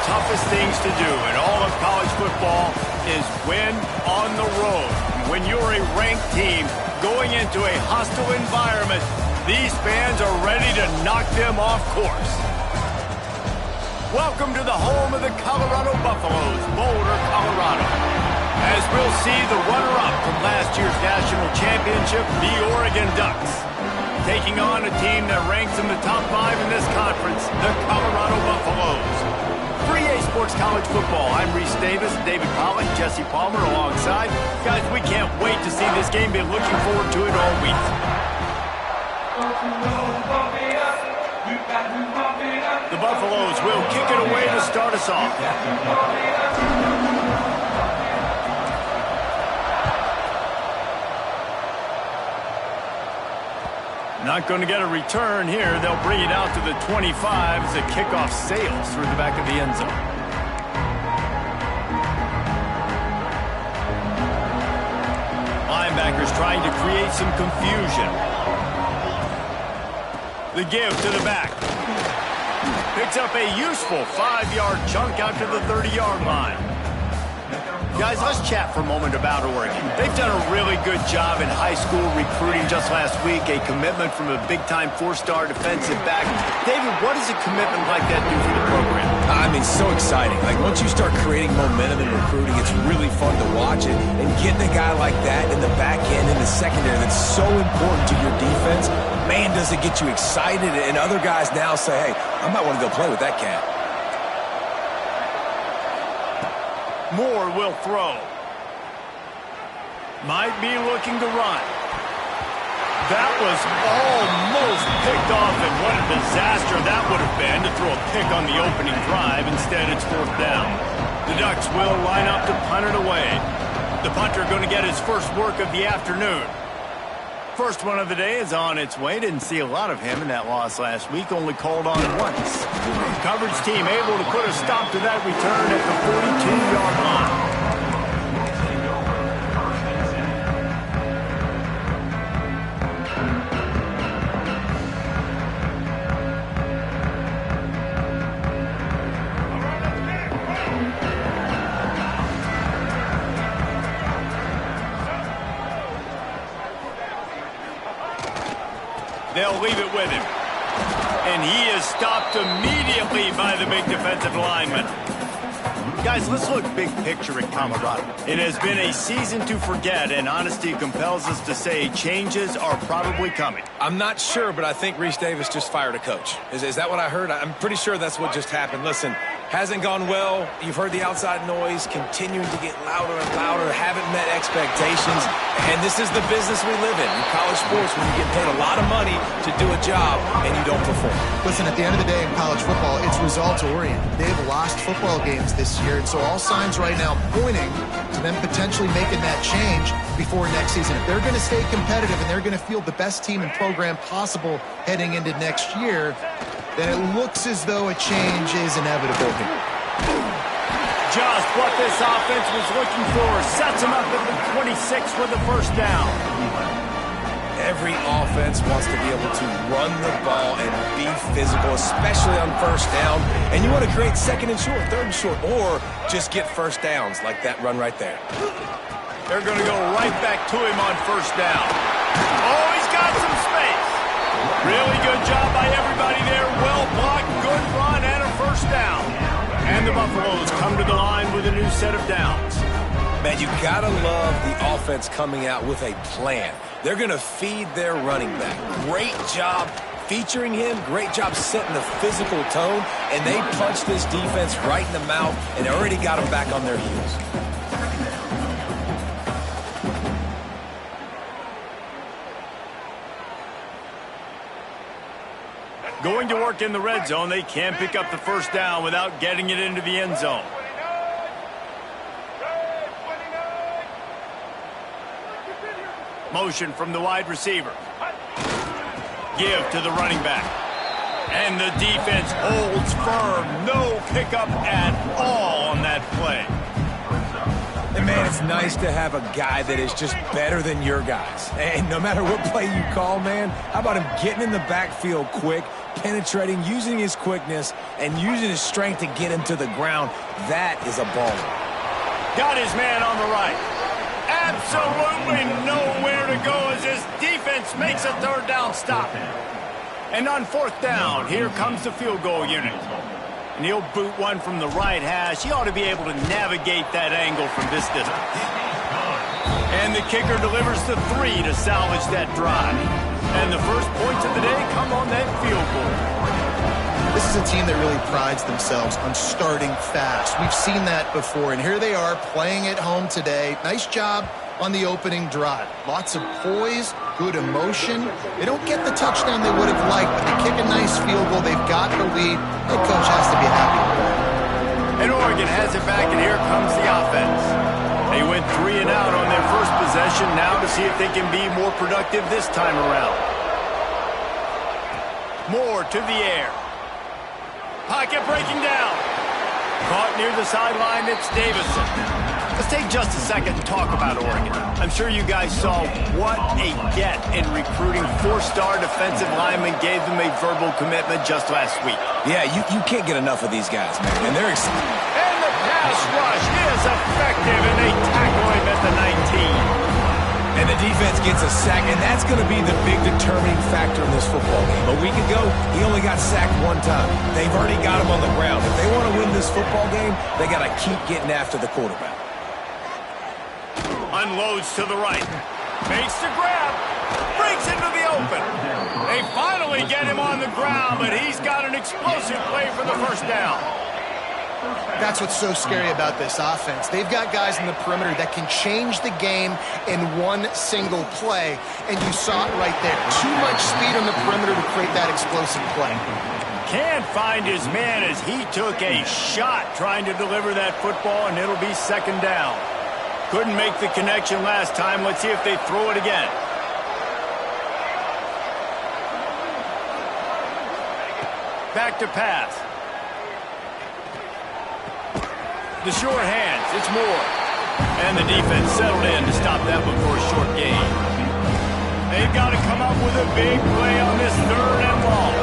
toughest things to do in all of college football is win on the road. When you're a ranked team going into a hostile environment, these fans are ready to knock them off course. Welcome to the home of the Colorado Buffaloes, Boulder, Colorado. As we'll see the runner-up from last year's national championship, the Oregon Ducks, taking on a team that ranks in the top 5 in this conference, the Colorado Buffaloes. For EA Sports College Football, I'm Reese Davis, David Pollack, Jesse Palmer alongside. Guys, we can't wait to see this game. Been looking forward to it all week. The Buffaloes will kick it away to start us off. Not going to get a return here. They'll bring it out to the 25 as the kickoff sails through the back of the end zone. Linebackers trying to create some confusion. The give to the back. Picks up a useful 5-yard chunk out to the 30-yard line. Guys, let's chat for a moment about Oregon. They've done a really good job in high school recruiting. Just last week, a commitment from a big-time 4-star defensive back. David, what does a commitment like that do for the program? I mean, so exciting. Like, once you start creating momentum in recruiting, it's really fun to watch it. And getting a guy like that in the back end, in the secondary, that's so important to your defense, man, does it get you excited. And other guys now say, hey, I might want to go play with that cat. Moore will throw. Might be looking to run. That was almost picked off, and what a disaster that would have been to throw a pick on the opening drive. Instead, it's 4th down. The Ducks will line up to punt it away. The punter going to get his first work of the afternoon. First one of the day is on its way. Didn't see a lot of him in that loss last week. Only called on once. Coverage team able to put a stop to that return at the 42-yard line. They'll leave it with him. And he is stopped immediately by the big defensive lineman. Guys, let's look big picture at Colorado. It has been a season to forget, and honesty compels us to say changes are probably coming. I'm not sure, but I think Reese Davis just fired a coach. Is that what I heard? I'm pretty sure that's what just happened. Listen, hasn't gone well. You've heard the outside noise continuing to get louder and louder, haven't met expectations. And this is the business we live in college sports, when you get paid a lot of money to do a job and you don't perform. Listen, at the end of the day in college football, it's results oriented. They've lost football games this year, and so all signs right now pointing to them potentially making that change before next season. If they're going to stay competitive and they're going to field the best team and program possible heading into next year, then it looks as though a change is inevitable here. Just what this offense was looking for. Sets him up at the 26 for the first down. Every offense wants to be able to run the ball and be physical, especially on first down. And you want to create 2nd and short, 3rd and short, or just get first downs like that run right there. They're going to go right back to him on first down. Oh, he's got some space. Really good job by everybody there. Well blocked, good run, and a first down. And the Buffaloes come to the line with a new set of downs. Man, you got to love the offense coming out with a plan. They're going to feed their running back. Great job featuring him. Great job setting the physical tone. And they punched this defense right in the mouth and already got them back on their heels. Going to work in the red zone. They can't pick up the first down without getting it into the end zone. Motion from the wide receiver. Give to the running back. And the defense holds firm. No pickup at all on that play. And, man, it's nice to have a guy that is just better than your guys. And no matter what play you call, man, how about him getting in the backfield quick, penetrating, using his quickness, and using his strength to get him to the ground. That is a baller. Got his man on the right. Absolutely nowhere to go as his defense makes a third down stop. And on fourth down, here comes the field goal unit. And he'll boot one from the right hash. He ought to be able to navigate that angle from this distance. And the kicker delivers the 3 to salvage that drive. And the first points of the day come on that field goal. This is a team that really prides themselves on starting fast. We've seen that before, and here they are playing at home today. Nice job on the opening drive. Lots of poise, good emotion. They don't get the touchdown they would have liked, but they kick a nice field goal. They've got the lead. Head coach has to be happy with that. And Oregon has it back, and here comes the offense. They went 3 and out on their first possession, now to see if they can be more productive this time around. Moore to the air. Pocket breaking down. Caught near the sideline, it's Davison. Let's take just a second and talk about Oregon. I'm sure you guys saw what a get in recruiting 4-star defensive linemen gave them a verbal commitment just last week. Yeah, you can't get enough of these guys, man. And they're excited. And the pass rush is effective, and they tackle him at the 19. And the defense gets a sack, and that's going to be the big determining factor in this football game. A week ago, he only got sacked 1 time. They've already got him on the ground. If they want to win this football game, they got to keep getting after the quarterback. Unloads to the right. Makes the grab. Breaks into the open. They finally get him on the ground, but he's got an explosive play for the first down. That's what's so scary about this offense. They've got guys in the perimeter that can change the game in one single play, and you saw it right there. Too much speed on the perimeter to create that explosive play. Can't find his man as he took a shot trying to deliver that football, and it'll be second down. Couldn't make the connection last time. Let's see if they throw it again. Back to pass. The short hands, it's Moore. And the defense settled in to stop that one for a short gain. They've got to come up with a big play on this third and long.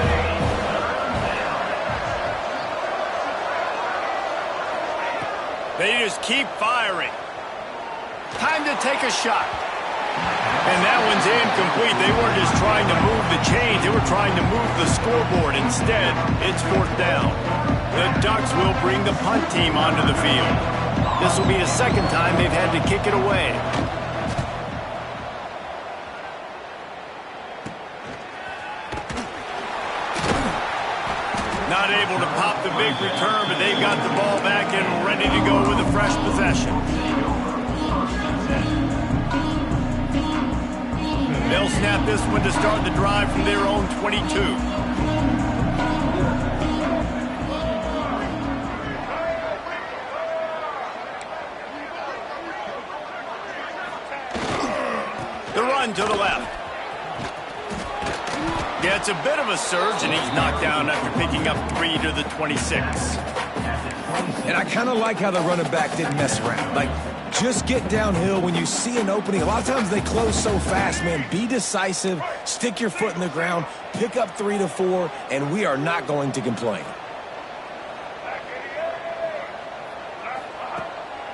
They just keep firing. Time to take a shot. And that one's incomplete. They weren't just trying to move the chains. They were trying to move the scoreboard. Instead, it's fourth down. The Ducks will bring the punt team onto the field. This will be the second time they've had to kick it away. Not able to pop the big return, but they've got the ball back and ready to go with a fresh possession. They'll snap this one to start the drive from their own 22. The run to the left. Gets a bit of a surge, and he's knocked down after picking up 3 to the 26. And I kind of like how the running back didn't mess around. Like, just get downhill when you see an opening. A lot of times they close so fast, man. Be decisive, stick your foot in the ground, pick up 3 to 4, and we are not going to complain.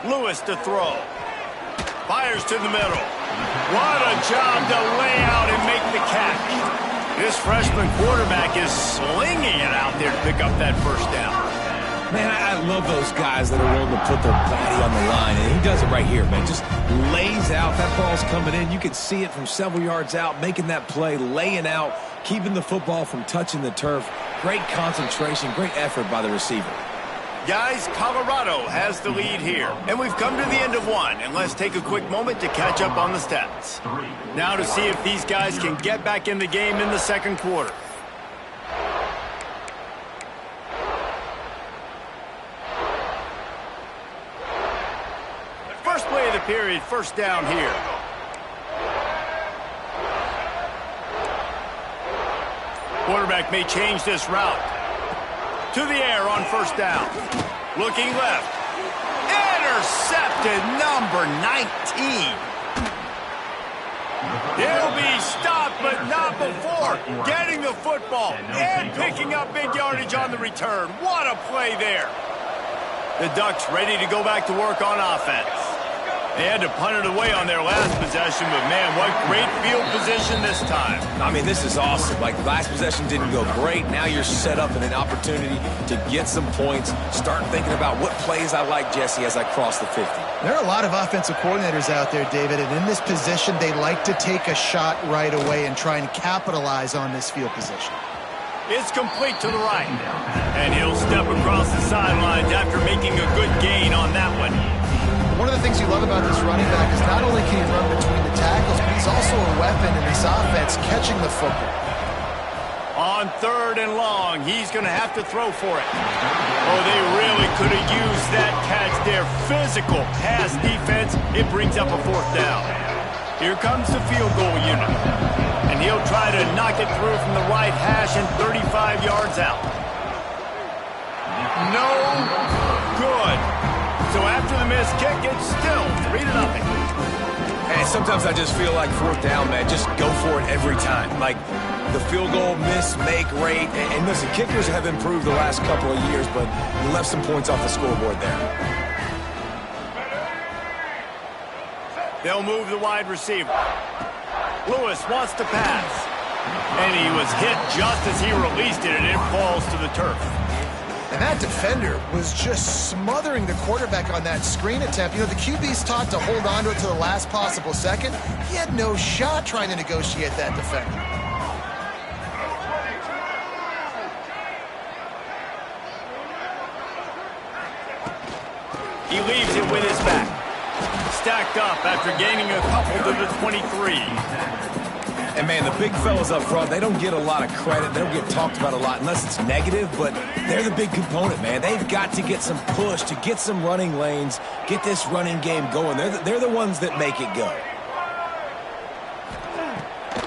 Lewis to throw. Fires to the middle. What a job to lay out and make the catch. This freshman quarterback is slinging it out there to pick up that first down. Man, I love those guys that are willing to put their body on the line, and he does it right here, man. Just lays out. That ball's coming in. You can see it from several yards out, making that play, laying out, keeping the football from touching the turf. Great concentration, great effort by the receiver. Guys, Colorado has the lead here, and we've come to the end of one, and let's take a quick moment to catch up on the stats. Now to see if these guys can get back in the game in the second quarter. First play of the period, first down here. Quarterback may change this route. To the air on first down. Looking left. Intercepted, number 19. He'll be stopped, but not before getting the football and picking up big yardage on the return. What a play there. The Ducks ready to go back to work on offense. They had to punt it away on their last possession, but man, what great field position this time. I mean, this is awesome. Like, last possession didn't go great. Now you're set up in an opportunity to get some points. Start thinking about what plays I like, Jesse, as I cross the 50. There are a lot of offensive coordinators out there, David, and in this position, they like to take a shot right away and try and capitalize on this field position. It's complete to the right. And he'll step across the sidelines after making a good gain on that one. One of the things you love about this running back is not only can he run between the tackles, but he's also a weapon in this offense, catching the football. On 3rd and long, he's going to have to throw for it. Oh, they really could have used that catch there. Physical pass defense. It brings up a 4th down. Here comes the field goal unit. And he'll try to knock it through from the right hash and 35 yards out. No good. So after the missed kick, it's still 3-0. Hey, sometimes I just feel like 4th down, man. Just go for it every time. Like, the field goal miss, make rate. And listen, kickers have improved the last couple of years, but you left some points off the scoreboard there. They'll move the wide receiver. Lewis wants to pass. And he was hit just as he released it, and it falls to the turf. And that defender was just smothering the quarterback on that screen attempt. You know, the QB's taught to hold on to it to the last possible second. He had no shot trying to negotiate that defender. He leaves it with his back. Stacked up after gaining a couple to the 23. And, man, the big fellas up front, they don't get a lot of credit. They don't get talked about a lot unless it's negative, but they're the big component, man. They've got to get some push, to get some running lanes, get this running game going. They're the ones that make it go.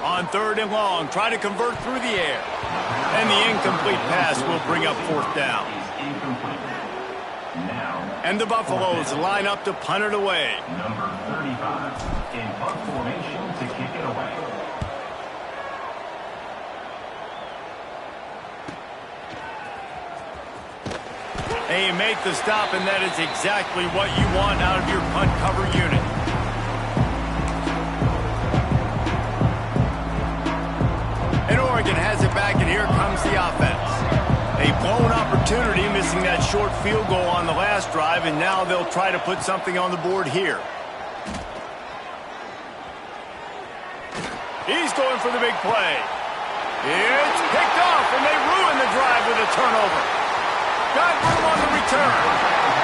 On 3rd and long, try to convert through the air. And the incomplete pass will bring up 4th down. And the Buffaloes line up to punt it away. Number 35 in punt formation to kick it away. They make the stop, and that is exactly what you want out of your punt cover unit. And Oregon has it back, and here comes the offense. A blown opportunity, missing that short field goal on the last drive, and now they'll try to put something on the board here. He's going for the big play. It's picked off, and they ruin the drive with a turnover. Got room on the return.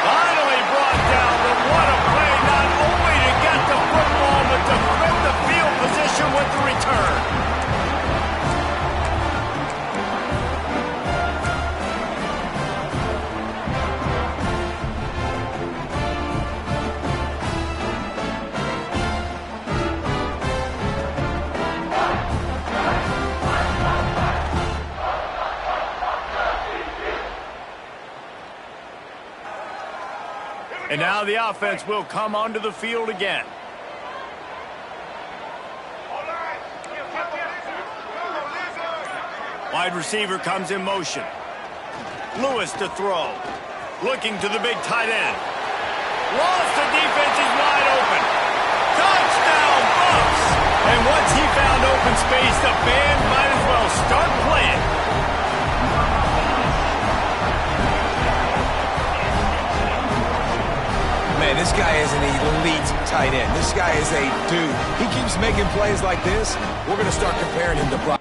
Finally brought down, but what a play, not only to get the football, but to flip the field position with the return. And now the offense will come onto the field again. Wide receiver comes in motion. Lewis to throw. Looking to the big tight end. Lost the defense, he's wide open. Touchdown, Bucks! And once he found open space, the band might as well start playing. Man, this guy is an elite tight end. This guy is a dude. He keeps making plays like this. We're going to start comparing him to Brock.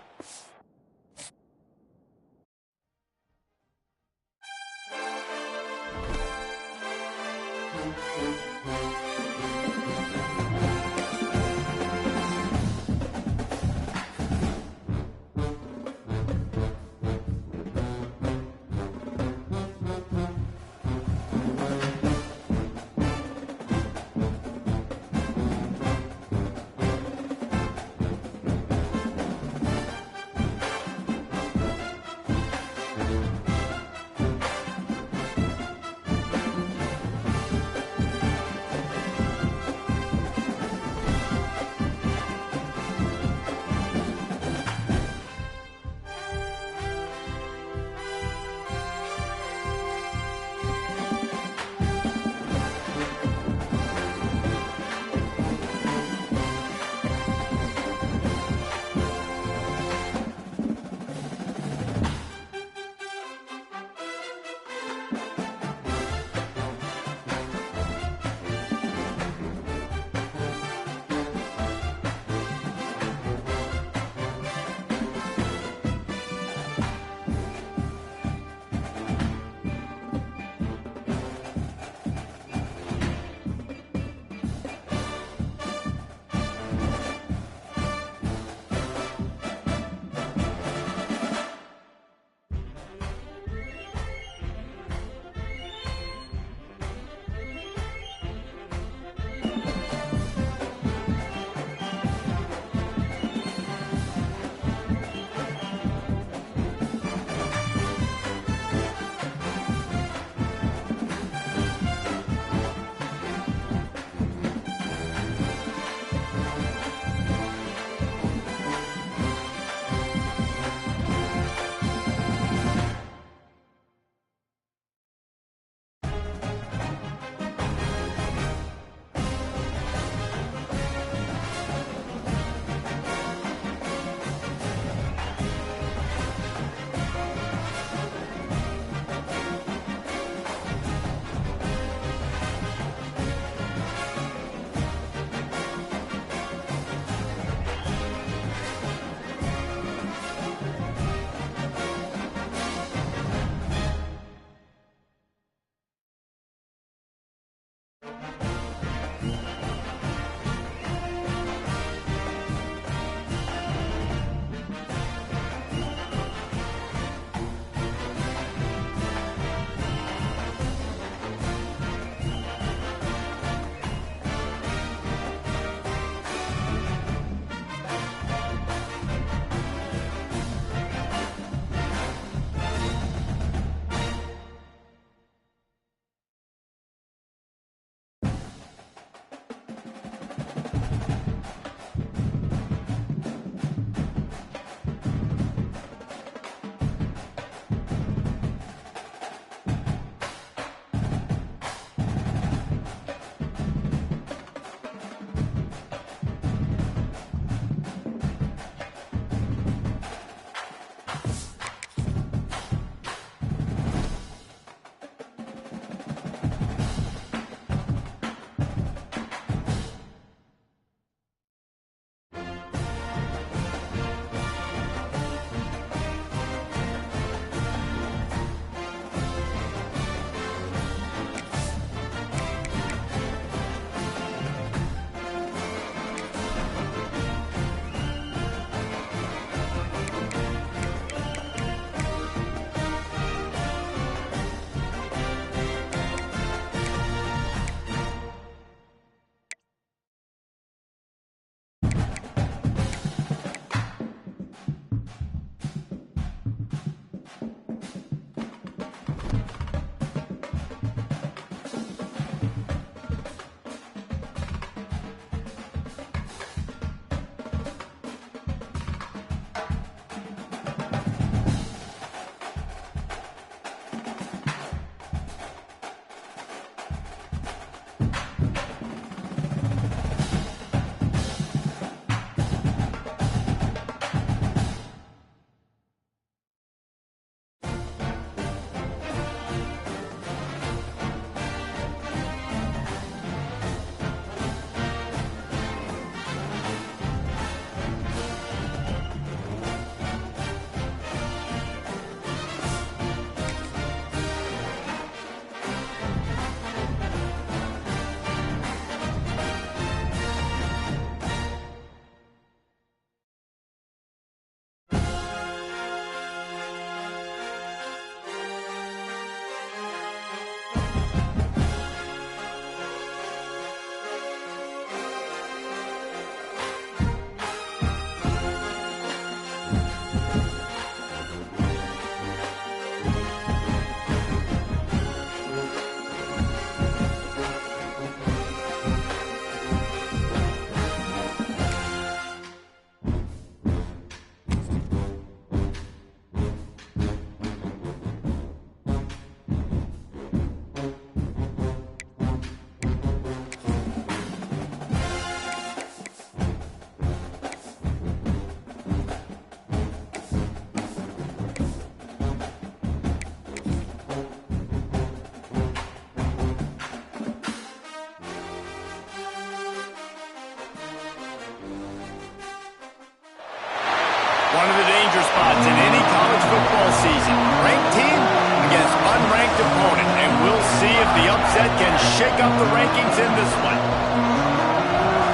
the upset can shake up the rankings in this one.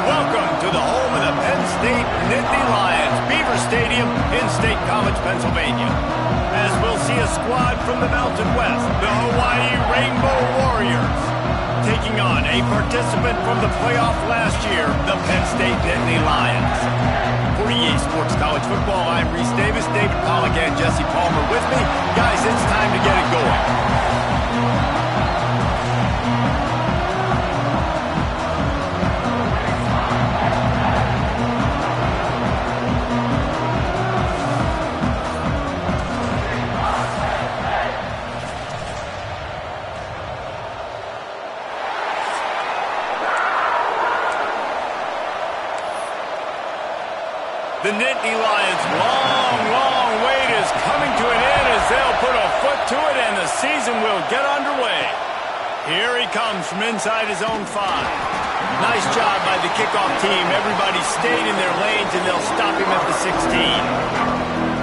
Welcome to the home of the Penn State Nittany Lions, Beaver Stadium in State College, Pennsylvania. As we'll see a squad from the Mountain West, the Hawaii Rainbow Warriors, taking on a participant from the playoff last year, the Penn State Nittany Lions. For EA Sports College Football, I'm Reese Davis, David Pollack, and Jesse Palmer with me. Guys, it's time to get it going. The Nittany Lions' long wait is coming to an end as they'll put a foot to it and the season will get underway. Here he comes from inside his own 5. Nice job by the kickoff team. Everybody stayed in their lanes and they'll stop him at the 16.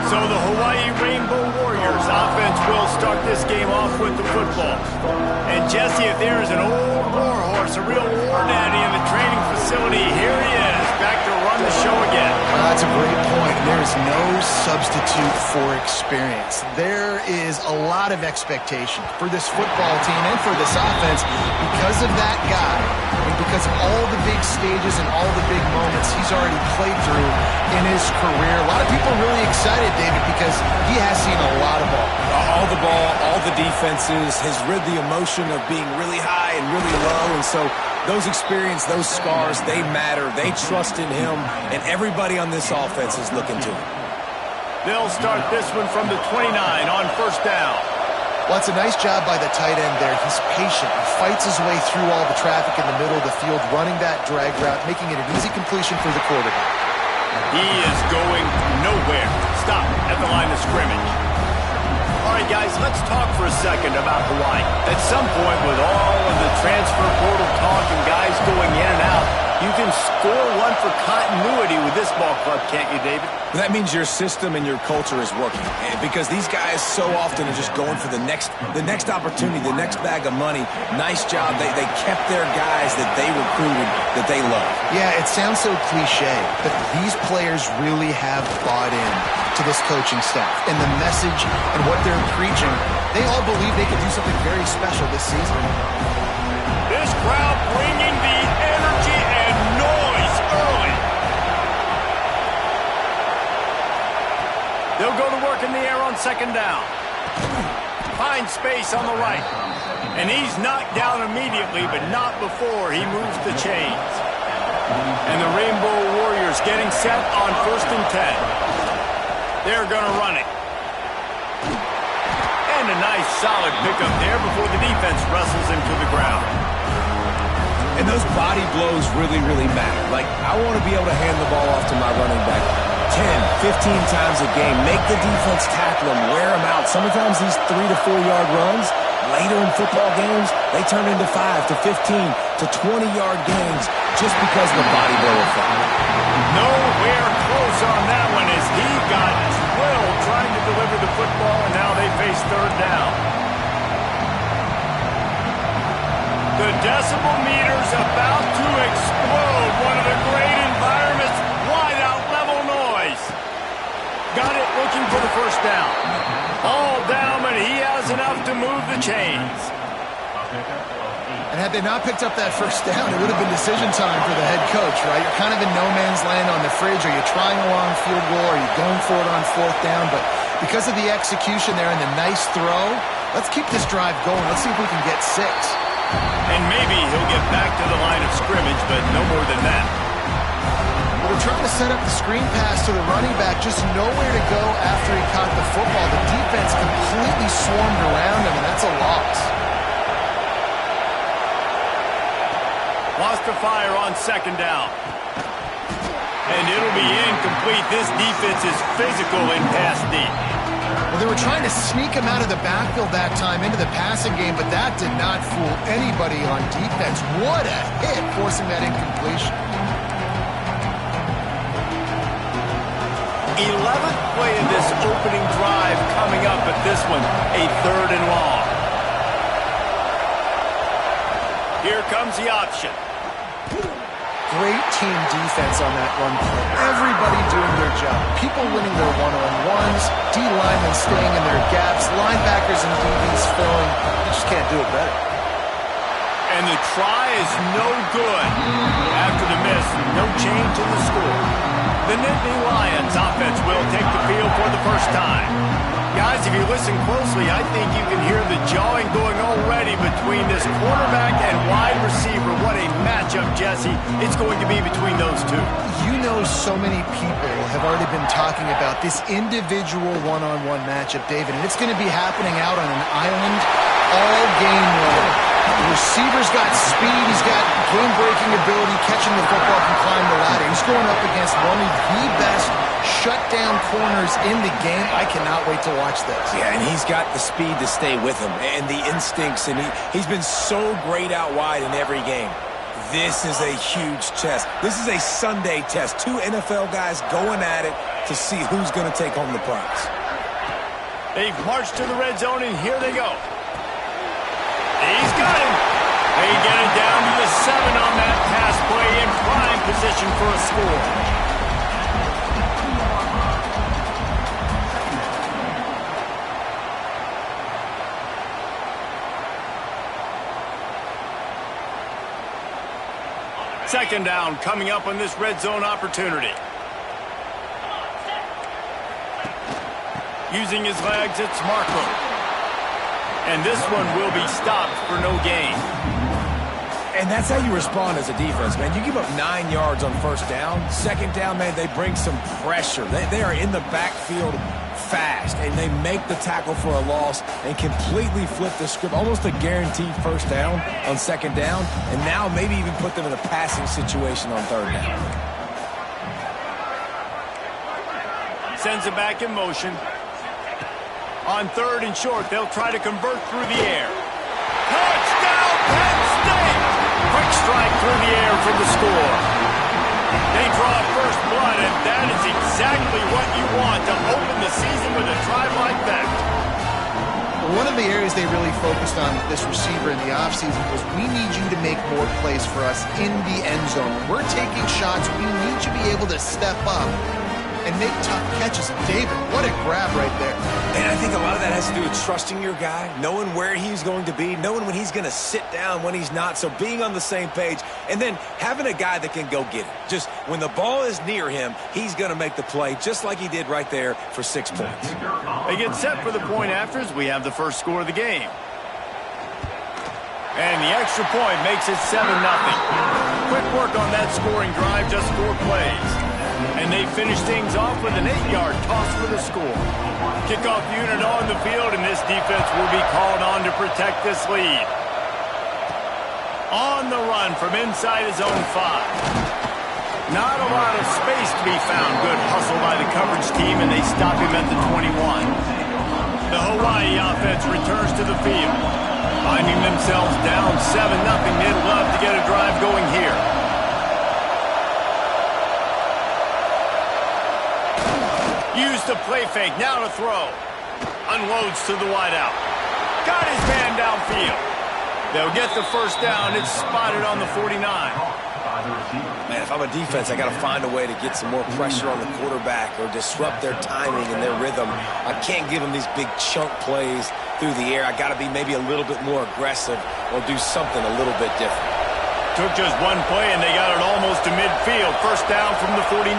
So the Hawaii Rainbow Warriors offense will start this game off with the football. And Jesse, if there is an old warhorse, a real war daddy in the training facility, here he is, back to run the show again. That's a great point. There is no substitute for experience. There is a lot of expectation for this football team and for this offense because of that guy and because of all the big stages and all the big moments he's already played through in his career. A lot of people are really excited, David, because he has seen a lot of ball. All the ball, all the defenses, has rid the emotion of being really high and really low, and so those experience, those scars, they matter. They trust in him, and everybody on this offense is looking to him. They'll start this one from the 29 on first down. Well, it's a nice job by the tight end there. He's patient. He fights his way through all the traffic in the middle of the field, running that drag route, making it an easy completion for the quarterback. He is going nowhere. Stop at the line of scrimmage. All right, guys, let's talk for a second about Hawaii. At some point, with all of the transfer portal talk and guys going in and out, you can score one for continuity with this ball club, can't you, David? That means your system and your culture is working, because these guys so often are just going for the next opportunity, the next bag of money. Nice job. They kept their guys that they recruited, that they love. Yeah, it sounds so cliche, but these players really have bought in to this coaching staff and the message and what they're preaching. They all believe they can do something very special this season. This crowd bringing the energy and noise early. They'll go to work in the air on second down. Find space on the right. And he's knocked down immediately, but not before he moves the chains. And the Rainbow Warriors getting set on 1st and 10. They're going to run it. And a nice solid pickup there before the defense wrestles him to the ground. And those body blows really matter. Like, I want to be able to hand the ball off to my running back 10, 15 times a game. Make the defense tackle him, wear him out. Sometimes these 3 to 4 yard runs, later in football games, they turn into 5 to 15 to 20-yard gains just because of the body blow effect. Nowhere close on that one as he got drilled trying to deliver the football, and now they face third down. The decibel meter's about to explode. One of the great environments, wide out level noise. Got it, looking for the first down. All down, but he has enough to move the chains. And had they not picked up that first down, it would have been decision time for the head coach, right? You're kind of in no man's land on the fridge. Are you trying a long field goal? Are you going for it on 4th down? But because of the execution there and the nice throw, let's keep this drive going. Let's see if we can get 6. And maybe he'll get back to the line of scrimmage, but no more than that. Well, they're trying to set up the screen pass to the running back, just nowhere to go after he caught the football. The defense completely swarmed around him, and that's a loss. Lost to fire on second down. And it'll be incomplete. This defense is physical in pass deep. Well, they were trying to sneak him out of the backfield that time into the passing game, but that did not fool anybody on defense. What a hit, forcing that incompletion. 11th play of this opening drive coming up, but this one a 3rd and long. Here comes the option. Great team defense on that run play. Everybody doing their job. People winning their one-on-ones, D-linemen staying in their gaps, linebackers and DBs filling. You just can't do it better. And the try is no good. After the miss, no change in the score. The Nittany Lions offense will take the field for the first time. Guys, if you listen closely, I think you can hear the jawing going already between this quarterback and wide receiver. What a matchup, Jesse. It's going to be between those two. You know, so many people have already been talking about this individual one-on-one matchup, David, and it's going to be happening out on an island all game long. The receiver's got speed, he's got game-breaking ability, catching the football, can climb the ladder. He's going up against one of the best shutdown corners in the game. I cannot wait to watch this. Yeah, and he's got the speed to stay with him and the instincts, and he's been so great out wide in every game. This is a huge test. This is a Sunday test. Two NFL guys going at it to see who's going to take home the prize. They've marched to the red zone, and here they go. He's got him. They get it down to the 7 on that pass play in prime position for a score. Second down coming up on this red zone opportunity. Using his legs, it's Markham. And this one will be stopped for no gain. And that's how you respond as a defense, man. You give up 9 yards on first down. Second down, man, they bring some pressure. They are in the backfield fast, and they make the tackle for a loss and completely flip the script. Almost a guaranteed first down on second down, and now maybe even put them in a passing situation on third down. Sends it back in motion. On third and short, they'll try to convert through the air. Touchdown, Penn State! Quick strike through the air for the score. They draw first blood, and that is exactly what you want to open the season with a drive like that. One of the areas they really focused on with this receiver in the offseason was we need you to make more plays for us in the end zone. When we're taking shots, we need you to be able to step up and make tough catches. David, what a grab right there. And I think a lot of that has to do with trusting your guy, knowing where he's going to be, knowing when he's going to sit down, when he's not, so being on the same page, and then having a guy that can go get it. Just when the ball is near him, he's going to make the play, just like he did right there for 6 points. They get set for the point afters. We have the first score of the game. And the extra point makes it 7-0. Quick work on that scoring drive, just 4 plays. And they finish things off with an 8-yard toss for the score. Kickoff unit on the field, and this defense will be called on to protect this lead. On the run from inside his own 5. Not a lot of space to be found. Good hustle by the coverage team, and they stop him at the 21. The Hawaii offense returns to the field. Finding themselves down 7-0, they'd love to get a drive going here. Used the play fake, now to throw. Unloads to the wideout. Got his man downfield. They'll get the first down. It's spotted on the 49. Man, if I'm a defense, I got to find a way to get some more pressure on the quarterback or disrupt their timing and their rhythm. I can't give them these big chunk plays through the air. I got to be maybe a little bit more aggressive or do something a little bit different. Took just one play, and they got it almost to midfield. First down from the 49.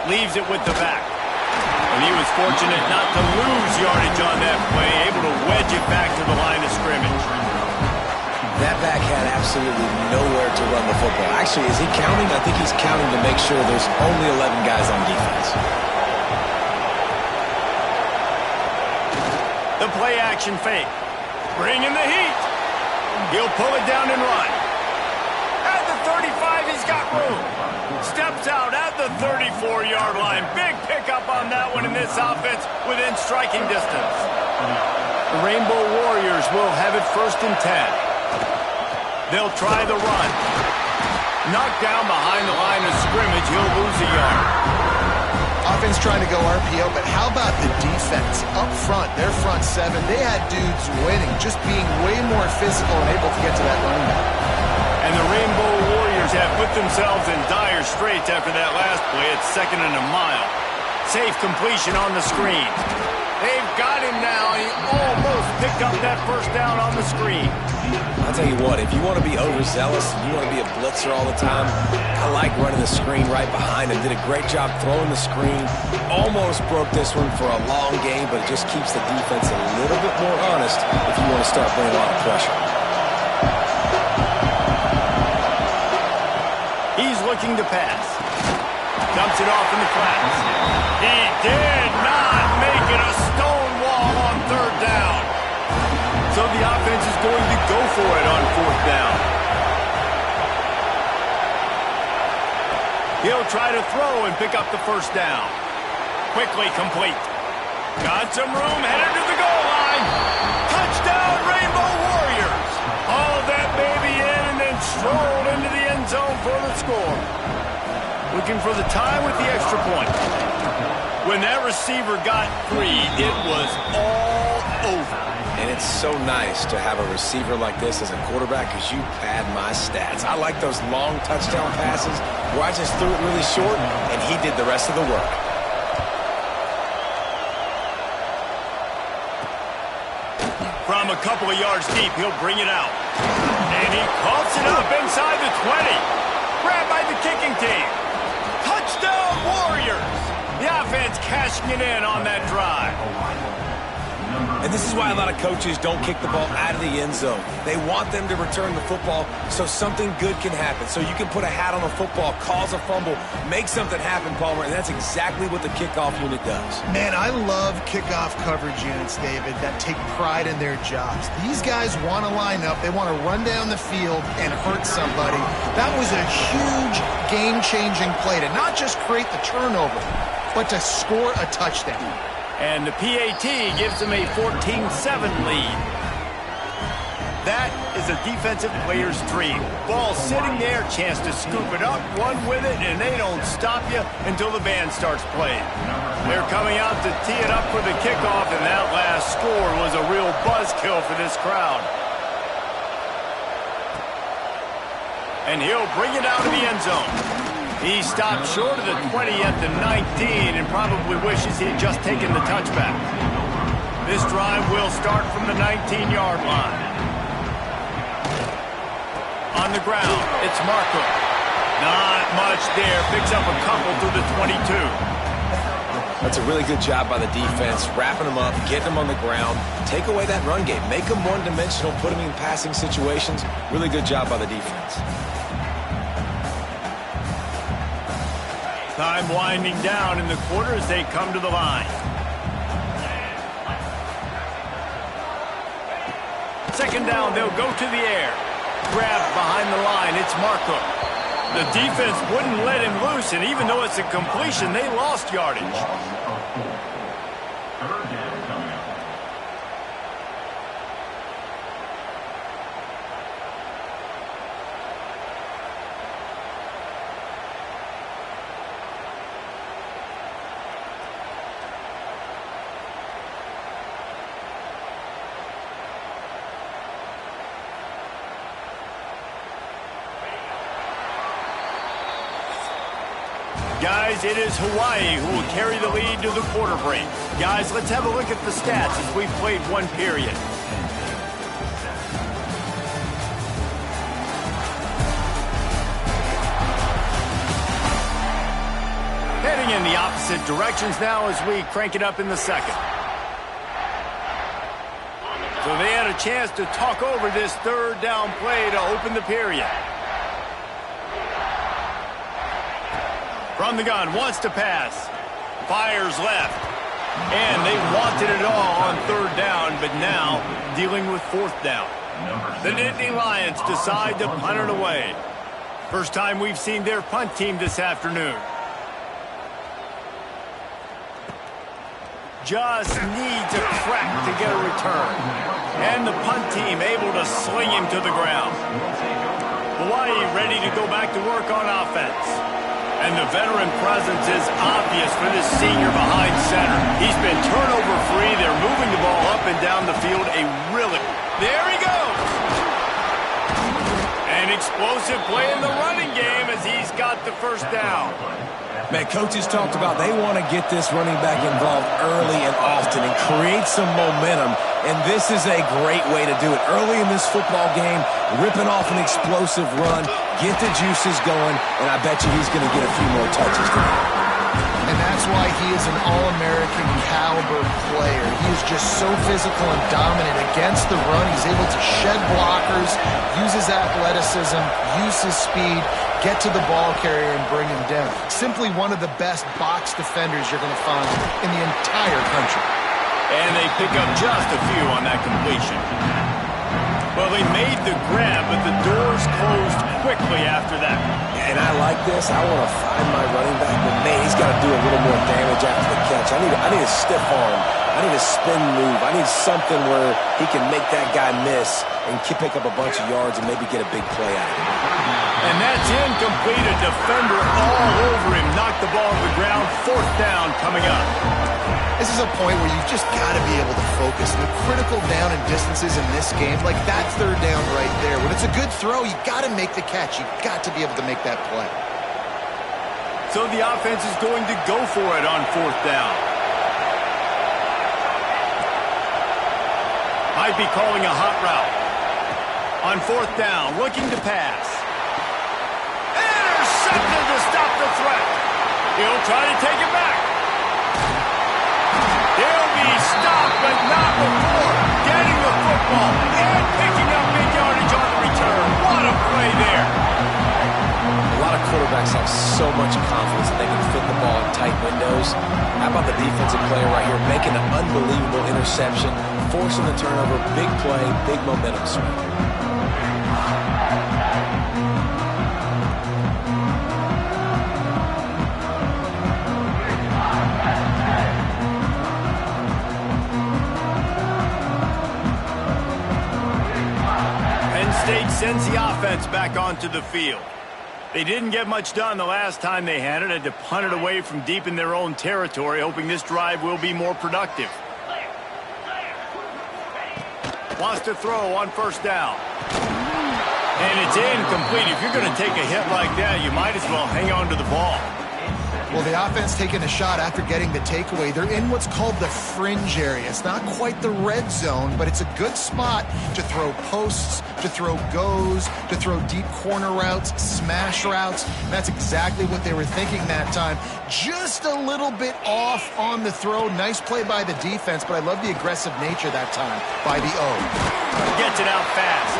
Leaves it with the back. And he was fortunate not to lose yardage on that play, able to wedge it back to the line of scrimmage. That back had absolutely nowhere to run the football. Actually, is he counting? I think he's counting to make sure there's only 11 guys on defense. The play action fake. Bringing the heat. He'll pull it down and run. At the 35, he's got room. Steps out at the 34-yard line. Big pickup on that one in this offense within striking distance. The Rainbow Warriors will have it 1st and 10. They'll try the run. Knocked down behind the line of scrimmage. He'll lose a yard. Offense trying to go RPO, but how about the defense up front? Their front seven, they had dudes winning, just being way more physical and able to get to that running back. And the Rainbow Warriors have put themselves in dire straits after that last play at 2nd and a mile. Safe completion on the screen. They've got him now. He almost picked up that first down on the screen. I'll tell you what, if you want to be overzealous and you want to be a blitzer all the time, I like running the screen right behind him. Did a great job throwing the screen. Almost broke this one for a long game, but it just keeps the defense a little bit more honest if you want to start bringing a lot of pressure. He's looking to pass. Dumps it off in the flats. He did not make it a stone wall on 3rd down. So the offense is going to go for it on 4th down. He'll try to throw and pick up the 1st down. Quickly complete. Got some room, headed to the goal line. Touchdown, Rainbow Warriors. All that baby in and then strolled into the end zone for the score. Looking for the tie with the extra point. When that receiver got free, it was all over. And it's so nice to have a receiver like this as a quarterback because you pad my stats. I like those long touchdown passes where I just threw it really short and he did the rest of the work. From a couple of yards deep, he'll bring it out. And he coughs it up inside the 20. Grabbed by the kicking team. Touchdown, Warriors! The offense cashing it in on that drive. And this is why a lot of coaches don't kick the ball out of the end zone. They want them to return the football so something good can happen. So you can put a hat on a football, cause a fumble, make something happen, Palmer, and that's exactly what the kickoff unit does. Man, I love kickoff coverage units, David, that take pride in their jobs. These guys want to line up. They want to run down the field and hurt somebody. That was a huge game-changing play to not just create the turnover, but to score a touchdown. And the PAT gives them a 14-7 lead. That is a defensive player's dream. Ball sitting there, chance to scoop it up, run with it, and they don't stop you until the band starts playing. They're coming out to tee it up for the kickoff, and that last score was a real buzzkill for this crowd. And he'll bring it out of the end zone. He stopped short of the 20 at the 19 and probably wishes he had just taken the touchback. This drive will start from the 19-yard line. On the ground, it's Marco. Not much there. Picks up a couple through the 22. That's a really good job by the defense, wrapping them up, getting them on the ground, take away that run game, make them one-dimensional, put them in passing situations. Really good job by the defense. Time winding down in the quarter as they come to the line. Second down, they'll go to the air. Grabbed behind the line, it's Marco. The defense wouldn't let him loose, and even though it's a completion, they lost yardage. Guys, it is Hawaii who will carry the lead to the quarter break. Guys, let's have a look at the stats as we've played one period. Heading in the opposite directions now as we crank it up in the second. So they had a chance to talk over this third down play to open the period. From the gun, wants to pass. Fires left. And they wanted it all on third down, but now dealing with fourth down. The Nittany Lions decide to punt it away. First time we've seen their punt team this afternoon. Just needs a crack to get a return. And the punt team able to sling him to the ground. Hawaii ready to go back to work on offense. And the veteran presence is obvious for this senior behind center. He's been turnover free. They're moving the ball up and down the field. There he goes! An explosive play in the running game as he's got the first down. Man, coaches talked about they want to get this running back involved early and often and create some momentum, and this is a great way to do it. Early in this football game, ripping off an explosive run, get the juices going, and I bet you he's going to get a few more touches tonight. And that's why he is an All-American caliber player. He is just so physical and dominant against the run. He's able to shed blockers, use his athleticism, use his speed, get to the ball carrier and bring him down. Simply one of the best box defenders you're going to find in the entire country. And they pick up just a few on that completion. Well, they made the grab, but the doors closed quickly after that. And I like this. I want to find my running back, but man, he's got to do a little more damage after the catch. I need a stiff arm. I need a spin move. I need something where he can make that guy miss and pick up a bunch of yards and maybe get a big play out of it. And that's incomplete. A defender all over him. Knocked the ball to the ground. Fourth down coming up. This is a point where you've just got to be able to focus. The critical down and distances in this game, like that third down right there. When it's a good throw, you got to make the catch. You've got to be able to make that play. So the offense is going to go for it on fourth down. Might be calling a hot route. On fourth down, looking to pass. Intercepted to stop the threat. He'll try to take it back. He'll be stopped, but not before getting the football and picking up big yardage on the return. What a play there. A lot of quarterbacks have so much confidence that they can fit the ball in tight windows. How about the defensive player right here making an unbelievable interception, forcing the turnover, big play, big momentum swing. State sends the offense back onto the field. They didn't get much done the last time they had it. Had to punt it away from deep in their own territory, hoping this drive will be more productive. Wants to throw on first down. And it's incomplete. If you're going to take a hit like that, you might as well hang on to the ball. Well, the offense taking a shot after getting the takeaway. They're in what's called the fringe area. It's not quite the red zone, but it's a good spot to throw posts, to throw goes, to throw deep corner routes, smash routes. And that's exactly what they were thinking that time. Just a little bit off on the throw. Nice play by the defense, but I love the aggressive nature that time by the O. Gets it out fast.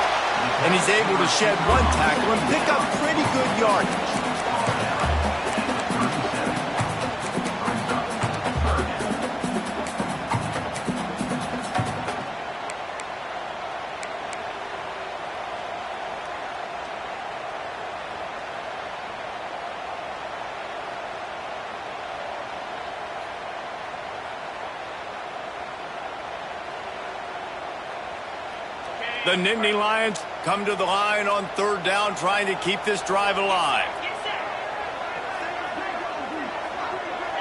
And he's able to shed one tackle and pick up pretty good yardage. The Nittany Lions come to the line on third down, trying to keep this drive alive.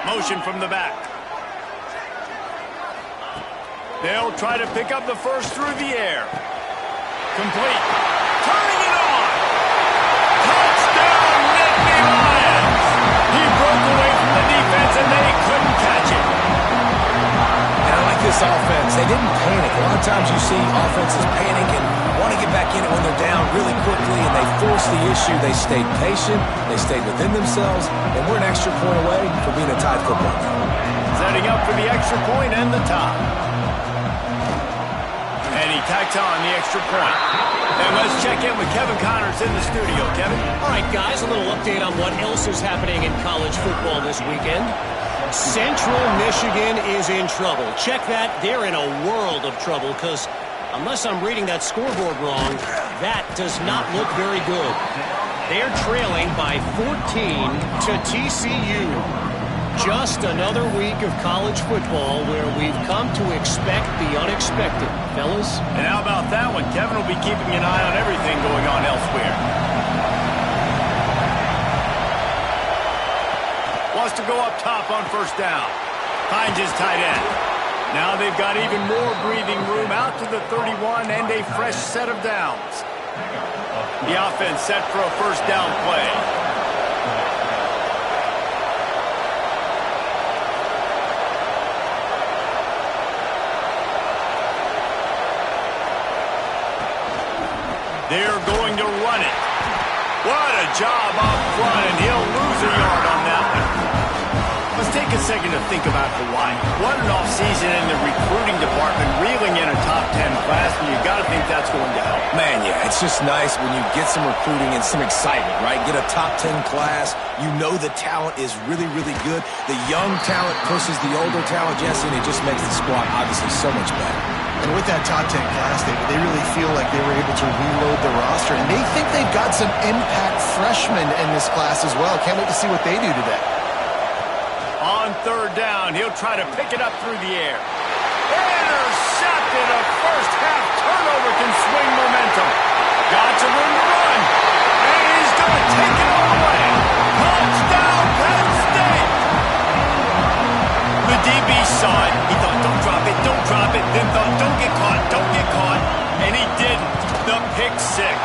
Motion from the back. They'll try to pick up the first through the air. Complete. Turning it on. Touchdown, Nittany Lions. He broke away from the defense and they couldn't catch it. And I like this offense. They didn't panic. A lot of times you see offenses panic and want to get back in it when they're down really quickly, and they forced the issue. They stayed patient. They stayed within themselves, and we're an extra point away from being a tied football game. Setting up for the extra point and the tie. And he tacks on the extra point. And let's check in with Kevin Connors in the studio. Kevin? All right, guys, a little update on what else is happening in college football this weekend. Central Michigan is in trouble. Check that. They're in a world of trouble because unless I'm reading that scoreboard wrong, that does not look very good. They're trailing by 14 to TCU. Just another week of college football where we've come to expect the unexpected, fellas. And how about that one? Kevin will be keeping an eye on everything going on elsewhere. to go up top on first down. Finds his tight end. Now they've got even more breathing room out to the 31 and a fresh set of downs. The offense set for a first down play. They're going to run it. What a job up front, and he'll lose a yard on that one. Let's take a second to think about Hawaii. What an offseason in the recruiting department, reeling in a top 10 class, and you got to think that's going to help. Man, yeah, it's just nice when you get some recruiting and some excitement, right? Get a top 10 class. You know the talent is really, really good. The young talent pushes the older talent, Jesse, and it just makes the squad obviously so much better. And with that top 10 class, David, they really feel like they were able to reload the roster. And they think they've got some impact freshmen in this class as well. Can't wait to see what they do today. On third down, he'll try to pick it up through the air. Intercepted. A first half turnover can swing momentum. Got some room to run. And he's going to take it all the way. Touchdown, Penn State. The DB saw it. He thought, don't drop it, don't drop it. Then thought, don't get caught, don't get caught. And he didn't. The pick six.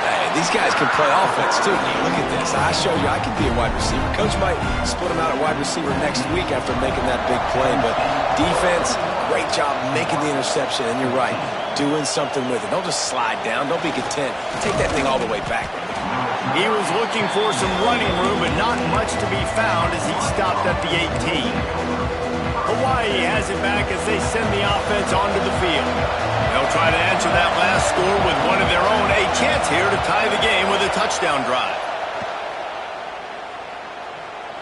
Hey, these guys can play offense, too. Look at this. I showed you I can be a wide receiver. Coach might split him out at wide receiver next week after making that big play. But defense, great job making the interception. And you're right, doing something with it. Don't just slide down. Don't be content. Take that thing all the way back. He was looking for some running room, but not much to be found as he stopped at the 18. Hawaii has it back as they send the offense onto the field. They'll try to answer that last score with one of their own. A chance here to tie the game with a touchdown drive.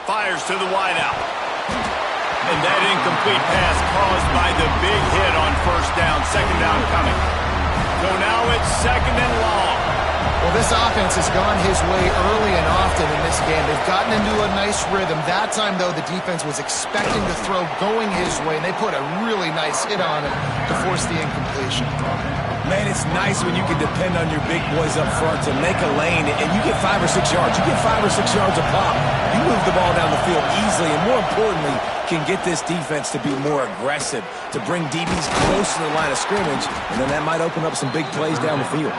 Fires to the wideout. And that incomplete pass caused by the big hit on first down. Second down coming. So now it's second and long. Well, this offense has gone his way early and often in this game. They've gotten into a nice rhythm. That time, though, the defense was expecting to throw going his way, and they put a really nice hit on him to force the incompletion. Man, it's nice when you can depend on your big boys up front to make a lane, and you get 5 or 6 yards. You get 5 or 6 yards a pop. You move the ball down the field easily, and more importantly, can get this defense to be more aggressive, to bring DBs close to the line of scrimmage, and then that might open up some big plays down the field.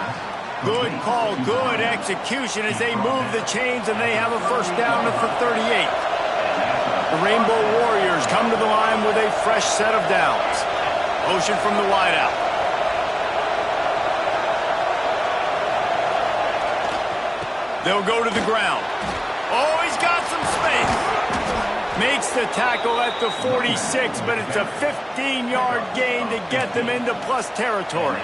Good call, good execution as they move the chains, and they have a first down at the 38. The Rainbow Warriors come to the line with a fresh set of downs. Motion from the wideout. They'll go to the ground. Oh, he's got some space. Makes the tackle at the 46, but it's a 15-yard gain to get them into plus territory.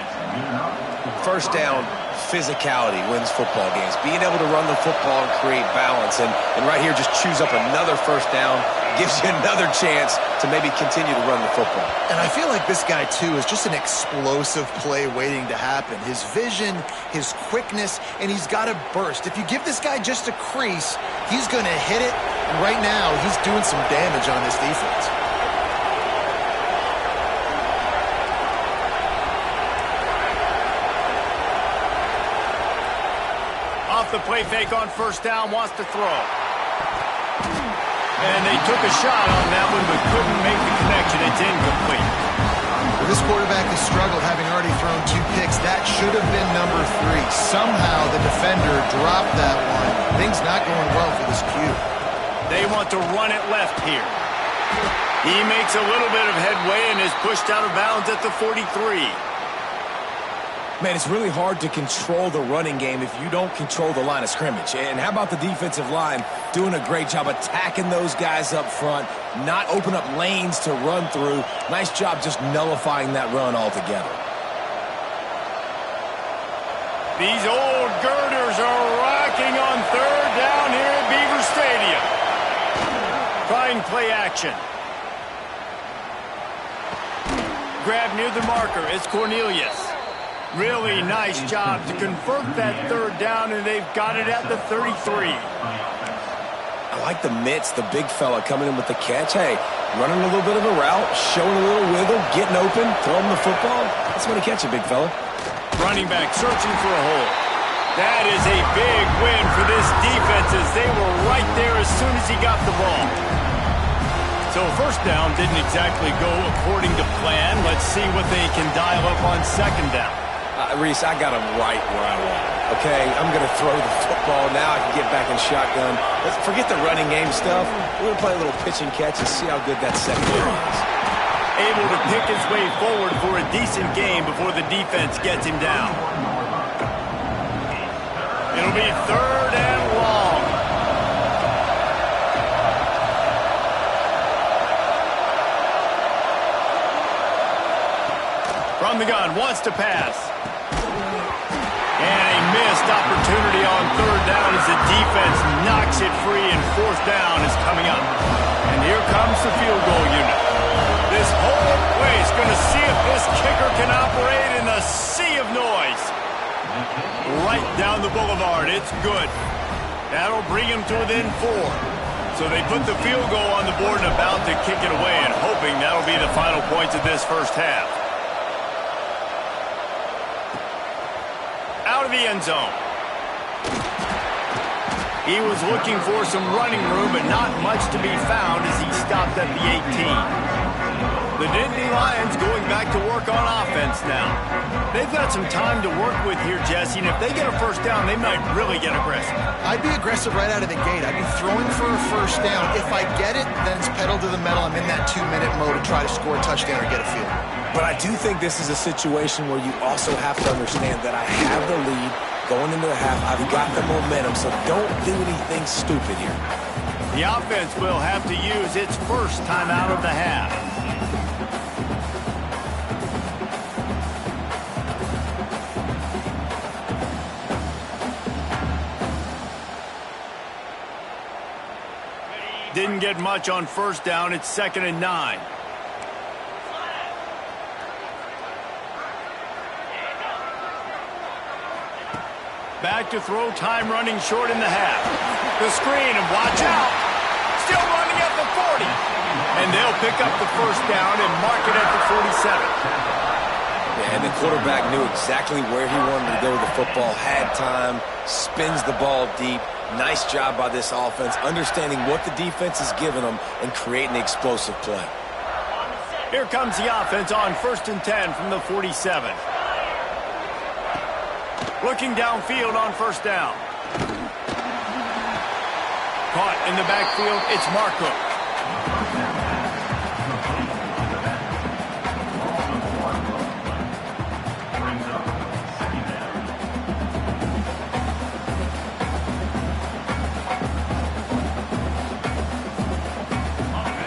First down, physicality wins football games. Being able to run the football and create balance. And right here, just choose up another first down. Gives you another chance to maybe continue to run the football. And I feel like this guy, too, is just an explosive play waiting to happen. His vision, his quickness, and he's got a burst. If you give this guy just a crease, he's going to hit it. And right now, he's doing some damage on this defense. Off the play fake on first down, wants to throw. And they took a shot on that one, but couldn't make the connection. It's incomplete. Well, this quarterback has struggled, having already thrown 2 picks. That should have been number 3. Somehow the defender dropped that one. Things not going well for this Q. They want to run it left here. He makes a little bit of headway and is pushed out of bounds at the 43. Man, it's really hard to control the running game if you don't control the line of scrimmage. And how about the defensive line doing a great job attacking those guys up front, not open up lanes to run through. Nice job just nullifying that run altogether. These old girders are rocking on third down here at Beaver Stadium. Trying play action. Grab near the marker. It's Cornelius. Really nice job to convert that third down, and they've got it at the 33. I like the mitts, the big fella coming in with the catch. Hey, running a little bit of a route, showing a little wiggle, getting open, throwing the football. That's when to catch it, big fella. Running back searching for a hole. That is a big win for this defense as they were right there as soon as he got the ball. So first down didn't exactly go according to plan. Let's see what they can dial up on second down. Reese, I got him right where I want him. Okay, I'm going to throw the football. Now I can get back in shotgun. Let's forget the running game stuff. We're going to play a little pitch and catch and see how good that secondary is. Able to pick his way forward for a decent game before the defense gets him down. It'll be third and long. From the gun, wants to pass. And a missed opportunity on third down as the defense knocks it free, and fourth down is coming up. And here comes the field goal unit. This whole place going to see if this kicker can operate in the sea of noise. Right down the boulevard. It's good. That'll bring him to within 4. So they put the field goal on the board and about to kick it away, and hoping that'll be the final points of this first half. Out of the end zone. He was looking for some running room, but not much to be found as he stopped at the 18. The Nittany Lions going back to work on offense now. They've got some time to work with here, Jesse, and if they get a first down, they might really get aggressive. I'd be aggressive right out of the gate. I'd be throwing for a first down. If I get it, then it's pedal to the metal. I'm in that 2-minute mode to try to score a touchdown or get a field. But I do think this is a situation where you also have to understand that I have the lead going into the half. I've got the momentum, so don't do anything stupid here. The offense will have to use its first time out of the half. Didn't get much on first down. It's 2nd and 9. Back to throw, time running short in the half. The screen, and watch out. Still running at the 40. And they'll pick up the first down and mark it at the 47. Yeah, and the quarterback knew exactly where he wanted to go with the football, had time, spins the ball deep. Nice job by this offense, understanding what the defense is giving them and creating the explosive play. Here comes the offense on 1st and 10 from the 47. Looking downfield on first down. Caught in the backfield, it's Marco.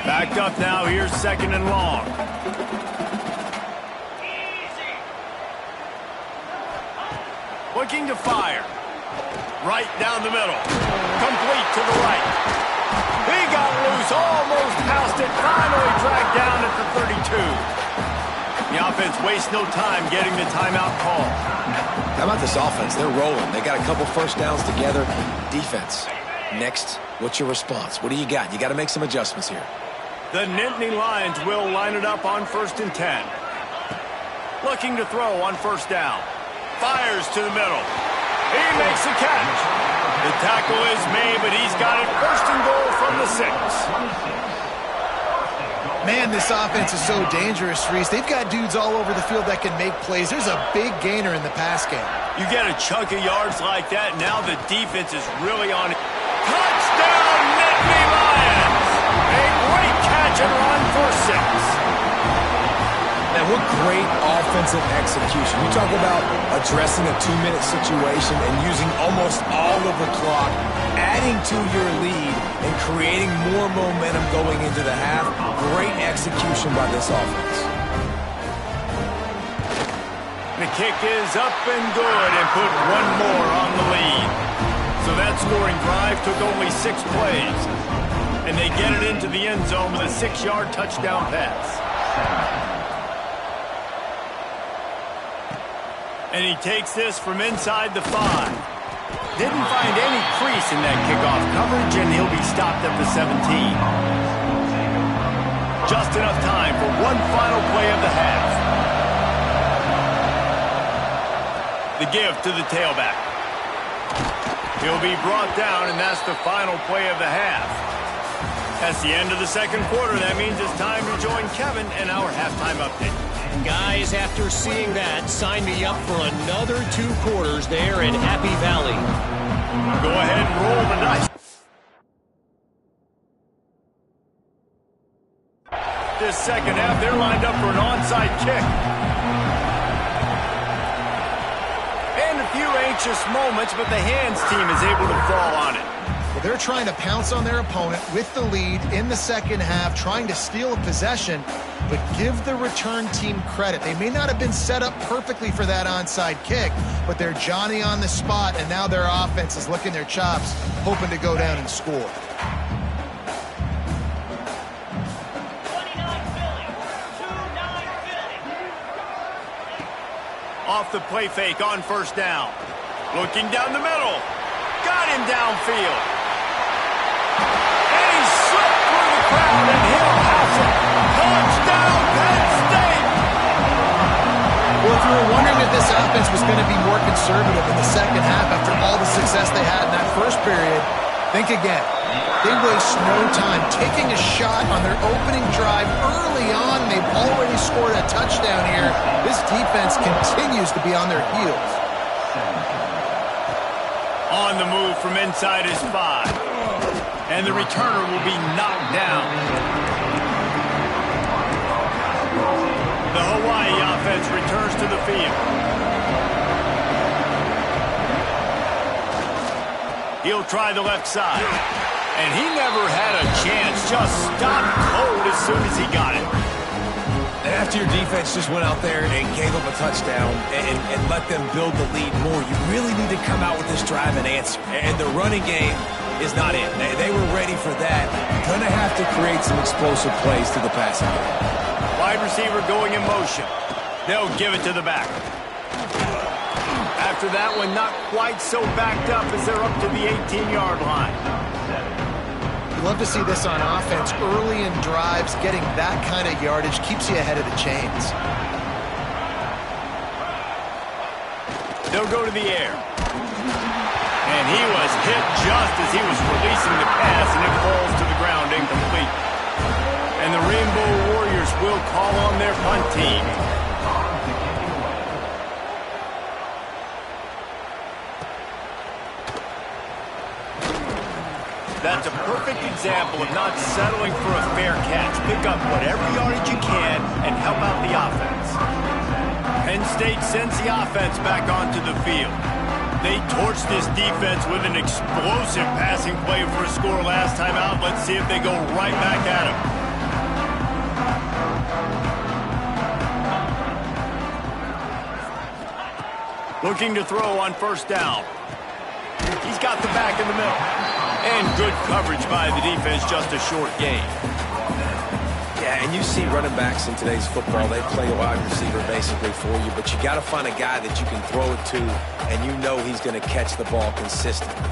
Backed up now, here's 2nd and long. Looking to fire. Right down the middle. Complete to the right. He got loose, almost housed it, finally dragged down at the 32. The offense wastes no time getting the timeout call. How about this offense? They're rolling. They got a couple first downs together. Defense. Next, what's your response? What do you got? You got to make some adjustments here. The Nittany Lions will line it up on 1st and 10. Looking to throw on first down. Fires to the middle. He makes the catch. The tackle is made, but he's got it 1st and goal from the 6. Man, this offense is so dangerous, Reese. They've got dudes all over the field that can make plays. There's a big gainer in the pass game. You get a chunk of yards like that, now the defense is really on it. Touchdown, Nittany Lions! A great catch and run for 6. Man, what great offensive execution. You talk about addressing a 2-minute situation and using almost all of the clock, adding to your lead and creating more momentum going into the half. Great execution by this offense. The kick is up and good and put one more on the lead. So that scoring drive took only 6 plays. And they get it into the end zone with a 6-yard touchdown pass. And he takes this from inside the 5. Didn't find any crease in that kickoff coverage, and he'll be stopped at the 17. Just enough time for one final play of the half. The give to the tailback. He'll be brought down, and that's the final play of the half. That's the end of the second quarter. That means it's time to join Kevin in our halftime update. Guys, after seeing that, sign me up for another 2 quarters there in Happy Valley. Go ahead and roll the dice. This second half, they're lined up for an onside kick. And a few anxious moments, but the hands team is able to fall on it. Well, they're trying to pounce on their opponent with the lead in the second half, trying to steal a possession, but give the return team credit. They may not have been set up perfectly for that onside kick, but they're Johnny on the spot, and now their offense is licking their chops, hoping to go down and score. Off the play fake on first down. Looking down the middle. Got him downfield. And he slipped through the crowd, and he'll pass it. Touchdown, Penn State! Well, if you were wondering if this offense was going to be more conservative in the second half after all the success they had in that first period, think again. They waste no time taking a shot on their opening drive early on. They've already scored a touchdown here. This defense continues to be on their heels. On the move from inside his 5. And the returner will be knocked down. The Hawaii offense returns to the field. He'll try the left side. And he never had a chance. Just stopped cold as soon as he got it. And after your defense just went out there and gave up a touchdown and let them build the lead more, you really need to come out with this drive and answer. And the running game is not it. They were ready for that. Going to have to create some explosive plays to the passing game. Wide receiver going in motion. They'll give it to the back. After that one, not quite so backed up as they're up to the 18-yard line. Love to see this on offense. Early in drives, getting that kind of yardage keeps you ahead of the chains. They'll go to the air. And he was hit just as he was releasing the pass, and it falls to the ground incomplete. And the Rainbow Warriors will call on their punt team. That's a perfect example of not settling for a fair catch. Pick up whatever yardage you can and help out the offense. Penn State sends the offense back onto the field. They torched this defense with an explosive passing play for a score last time out. Let's see if they go right back at him. Looking to throw on first down. He's got the back in the middle. And good coverage by the defense, just a short gain. Yeah, and you see running backs in today's football, they play a wide receiver basically for you, but you got to find a guy that you can throw it to, and you know he's going to catch the ball consistently.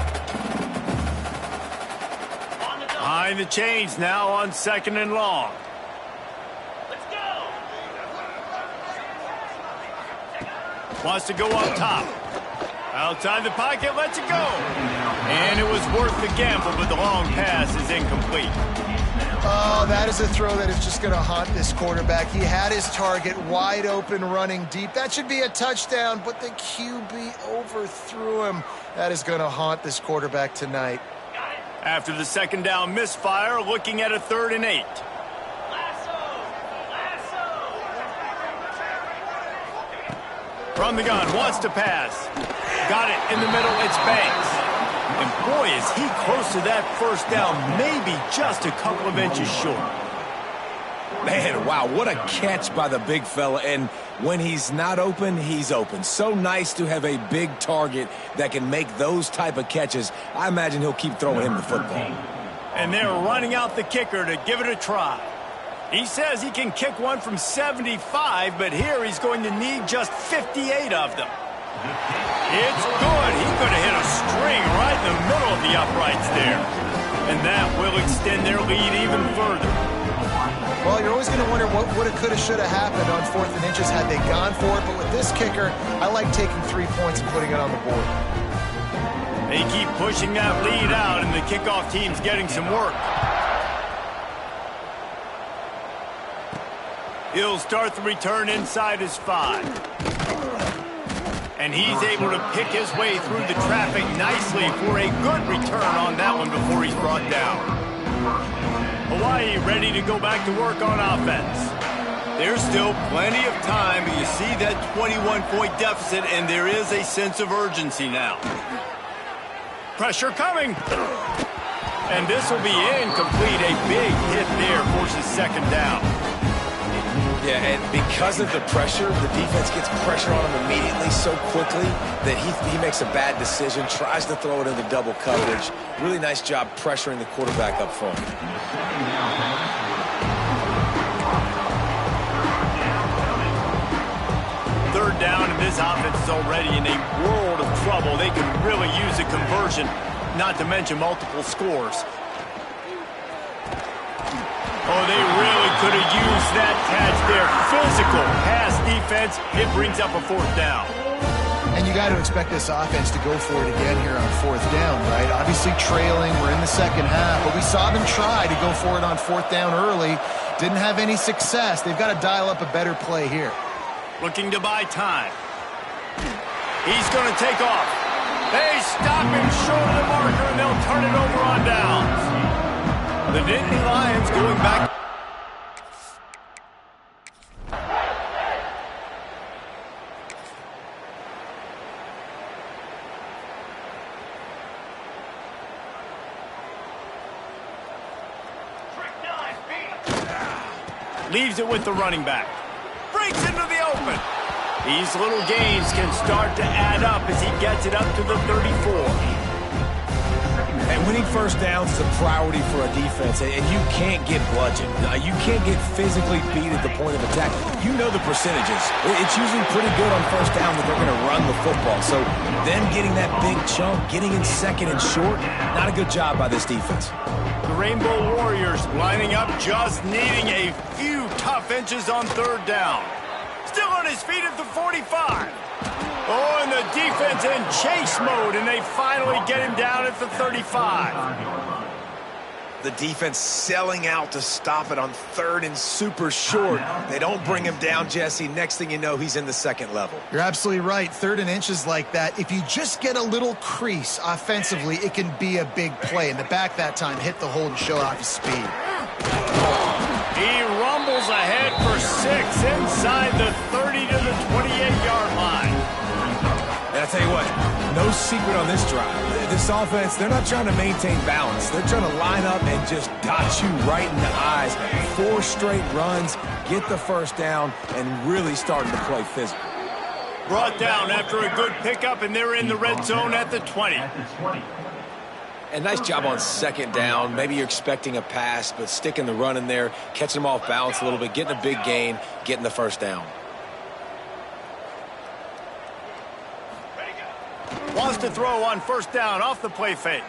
Behind the chains now on second and long. Let's go. Wants to go up top. Outside the pocket, lets it go. And it was worth the gamble, but the long pass is incomplete. Oh, that is a throw that is just going to haunt this quarterback. He had his target wide open running deep. That should be a touchdown, but the QB overthrew him. That is going to haunt this quarterback tonight. After the second down misfire, looking at a 3rd and 8. From the gun, wants to pass. Got it in the middle, it's Banks. And boy, is he close to that first down, maybe just a couple of inches short. Man, wow, what a catch by the big fella. And when he's not open, he's open. So nice to have a big target that can make those type of catches. I imagine he'll keep throwing him the football. And they're running out the kicker to give it a try. He says he can kick one from 75, but here he's going to need just 58 of them. It's good. He could have hit a string right in the middle of the uprights there. And that will extend their lead even further. Well, you're always going to wonder what woulda, coulda, shoulda happened on 4th and inches had they gone for it. But with this kicker, I like taking 3 points and putting it on the board. They keep pushing that lead out, and the kickoff team's getting some work. He'll start the return inside his 5. And he's able to pick his way through the traffic nicely for a good return on that one before he's brought down. Hawaii ready to go back to work on offense. There's still plenty of time, but you see that 21-point deficit, and there is a sense of urgency now. Pressure coming. And this will be incomplete. A big hit there forces second down. Yeah, and because of the pressure, the defense gets pressure on him immediately so quickly that he makes a bad decision, tries to throw it into double coverage. Really nice job pressuring the quarterback up front. Third down, and this offense is already in a world of trouble. They can really use a conversion, not to mention multiple scores. Oh, they really could have used that catch there. Physical pass defense. It brings up a 4th down. And you got to expect this offense to go for it again here on 4th down, right? Obviously trailing. We're in the second half, but we saw them try to go for it on 4th down early. Didn't have any success. They've got to dial up a better play here. Looking to buy time. He's going to take off. They stop him short of the marker, and they'll turn it over on downs. The Nittany Lions going back. Leaves it with the running back. Breaks into the open. These little gains can start to add up as he gets it up to the 34. And winning first downs is a priority for a defense, and you can't get bludgeoned. You can't get physically beat at the point of attack. You know the percentages. It's usually pretty good on first down that they're going to run the football. So them getting that big chunk, getting in second and short, not a good job by this defense. The Rainbow Warriors lining up, just needing a few tough inches on 3rd down. Still on his feet at the 45. Oh, and the defense in chase mode, and they finally get him down at the 35. The defense selling out to stop it on 3rd and super short. They don't bring him down, Jesse. Next thing you know, he's in the 2nd level. You're absolutely right. 3rd and inches like that, if you just get a little crease offensively, it can be a big play. And the back that time hit the hole and show off his speed. He rumbles ahead for 6 inside the 30 to the 28-yard line. And I tell you what, no secret on this drive. This offense, they're not trying to maintain balance. They're trying to line up and just dot you right in the eyes. 4 straight runs, get the first down, and really starting to play physical. Brought down after a good pickup, and they're in the red zone at the 20. And nice job on 2nd down. Maybe you're expecting a pass, but sticking the run in there, catching them off balance a little bit, getting a big gain, getting the first down. Wants to throw on 1st down off the play fake.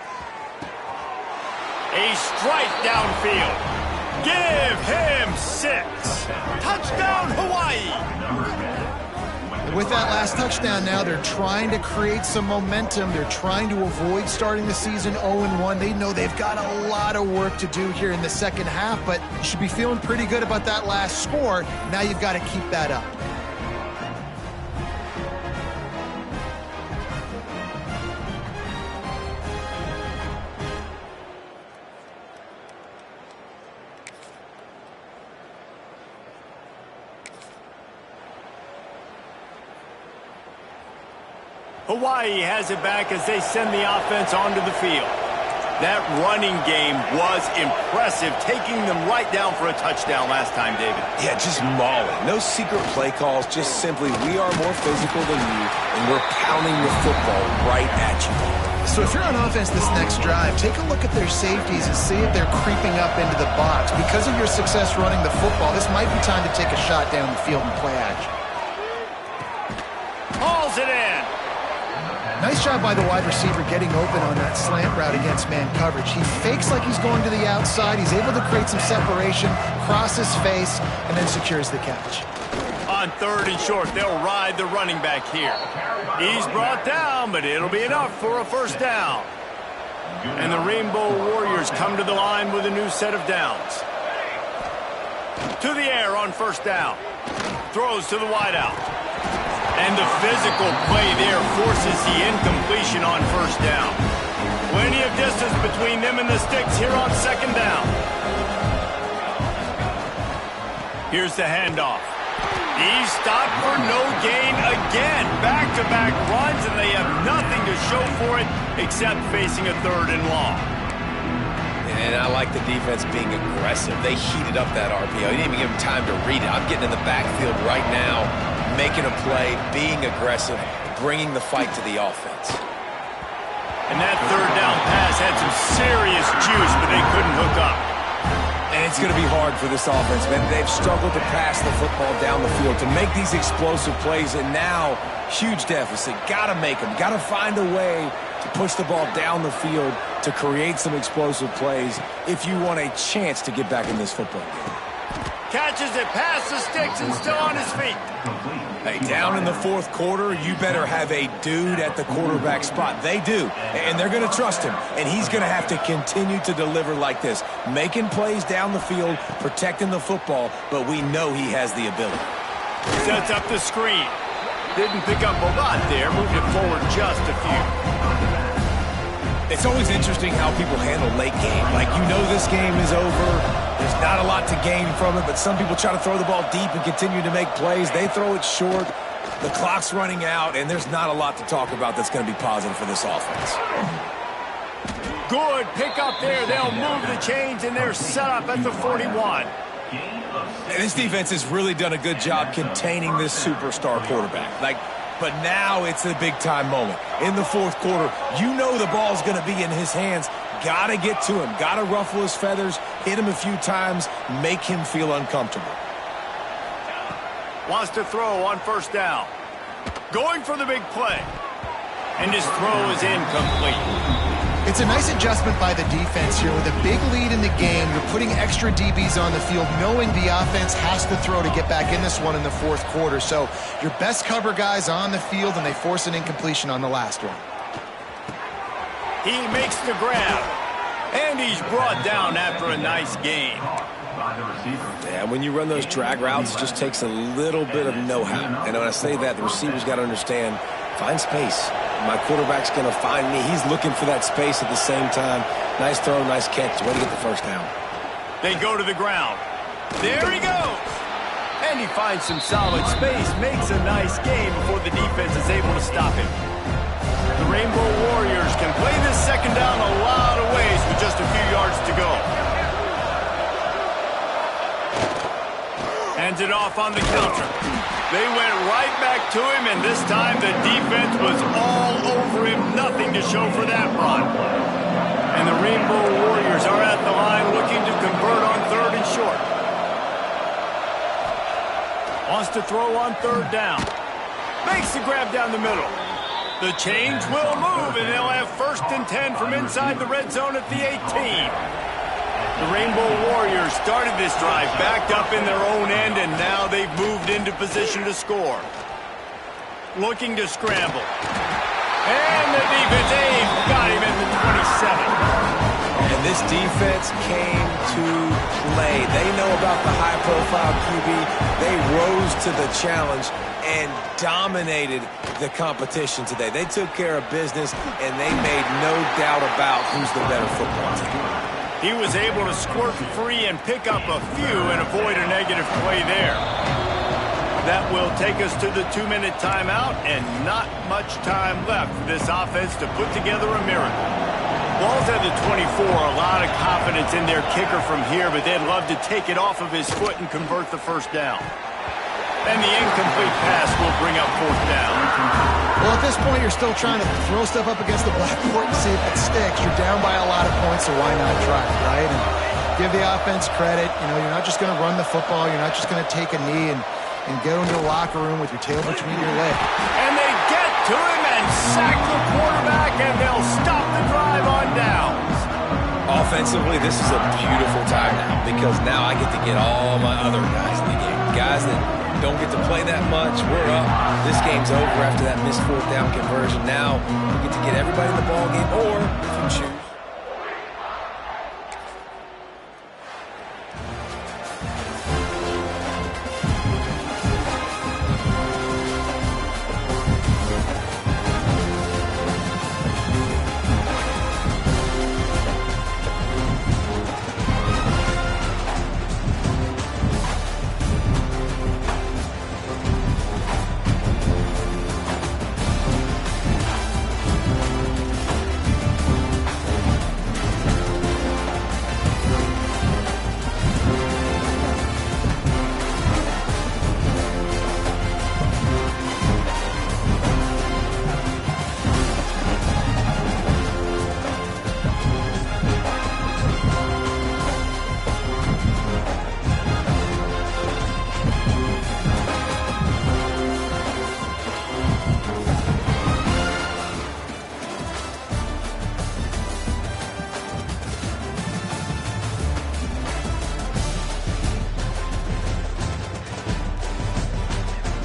A strike downfield. Give him 6. Touchdown, Hawaii. And with that last touchdown now, they're trying to create some momentum. They're trying to avoid starting the season 0-1. They know they've got a lot of work to do here in the second half, but you should be feeling pretty good about that last score. Now you've got to keep that up. Hawaii has it back as they send the offense onto the field. That running game was impressive, taking them right down for a touchdown last time, David. Yeah, just mauling. No secret play calls, just simply we are more physical than you, and we're pounding the football right at you. So if you're on offense this next drive, take a look at their safeties and see if they're creeping up into the box. Because of your success running the football, this might be time to take a shot down the field and play action. Hauls it in. Nice job by the wide receiver getting open on that slant route against man coverage. He fakes like he's going to the outside. He's able to create some separation, cross his face, and then secures the catch. On on 3rd and short. They'll ride the running back here. He's brought down, but it'll be enough for a first down. And the Rainbow Warriors come to the line with a new set of downs. To the air on first down. Throws to the wideout. And the physical play there forces the incompletion on first down. Plenty of distance between them and the sticks here on 2nd down. Here's the handoff. He's stopped for no gain again. Back-to-back runs, and they have nothing to show for it except facing a 3rd and long. And I like the defense being aggressive. They heated up that RPO. He didn't even give him time to read it. I'm getting in the backfield right now, making a play, being aggressive, bringing the fight to the offense. And that 3rd down pass had some serious juice, but they couldn't hook up. And it's going to be hard for this offense, man. They've struggled to pass the football down the field, to make these explosive plays, and now, huge deficit. Got to make them. Got to find a way to push the ball down the field to create some explosive plays if you want a chance to get back in this football game. Catches it past the sticks and still on his feet. Hey, down in the 4th quarter, you better have a dude at the quarterback spot. They do, and they're going to trust him, and he's going to have to continue to deliver like this, making plays down the field, protecting the football, but we know he has the ability. Sets up the screen. Didn't pick up a lot there, moved it forward just a few. It's always interesting how people handle late game. Like, you know this game is over. There's not a lot to gain from it, but some people try to throw the ball deep and continue to make plays. They throw it short. The clock's running out, and there's not a lot to talk about that's going to be positive for this offense. Good pick up there. They'll move the chains, and they're set up at the 41. And this defense has really done a good job containing this superstar quarterback. But now it's a big-time moment. In the 4th quarter, you know the ball's going to be in his hands. Got to get to him. Got to ruffle his feathers, hit him a few times, make him feel uncomfortable. Wants to throw on first down. Going for the big play. And his throw is incomplete. It's a nice adjustment by the defense here. With a big lead in the game, you're putting extra DBs on the field, knowing the offense has to throw to get back in this one in the 4th quarter. So your best cover guys on the field, and they force an incompletion on the last one. He makes the grab. And he's brought down after a nice gain. Yeah, when you run those drag routes, it just takes a little bit of know-how. And when I say that, the receiver's got to understand, find space. My quarterback's going to find me. He's looking for that space at the same time. Nice throw, nice catch. Way to get the first down. They go to the ground. There he goes. And he finds some solid space, makes a nice game before the defense is able to stop him. The Rainbow Warriors can play this 2nd down a lot of ways with just a few yards to go. Hands it off on the counter. They went right back to him, and this time the defense was all over him. Nothing to show for that run. And the Rainbow Warriors are at the line looking to convert on 3rd and short. Wants to throw on 3rd down. Makes the grab down the middle. The chains will move, and they'll have 1st and 10 from inside the red zone at the 18. The Rainbow Warriors started this drive backed up in their own end, and now they've moved into position to score. Looking to scramble. And the defense got him at the 27. And this defense came to play. They know about the high-profile QB. They rose to the challenge and dominated the competition today. They took care of business, and they made no doubt about who's the better football team. He was able to squirt free and pick up a few and avoid a negative play there. That will take us to the 2-minute timeout, and not much time left for this offense to put together a miracle. Ball's at the 24, a lot of confidence in their kicker from here, but they'd love to take it off of his foot and convert the first down. And the incomplete pass will bring up 4th down. Well, at this point, you're still trying to throw stuff up against the blackboard and see if it sticks. You're down by a lot of points, so why not try it, right? And give the offense credit. You know, you're not just going to run the football. You're not just going to take a knee and go into the locker room with your tail between your legs. And they get to him and sack the quarterback, and they'll stop the drive on downs. Offensively, this is a beautiful time now, because now I get to get all my other guys in the game. Guys that don't get to play that much. We're up. This game's over after that missed fourth down conversion. Now we get to get everybody in the ball game, or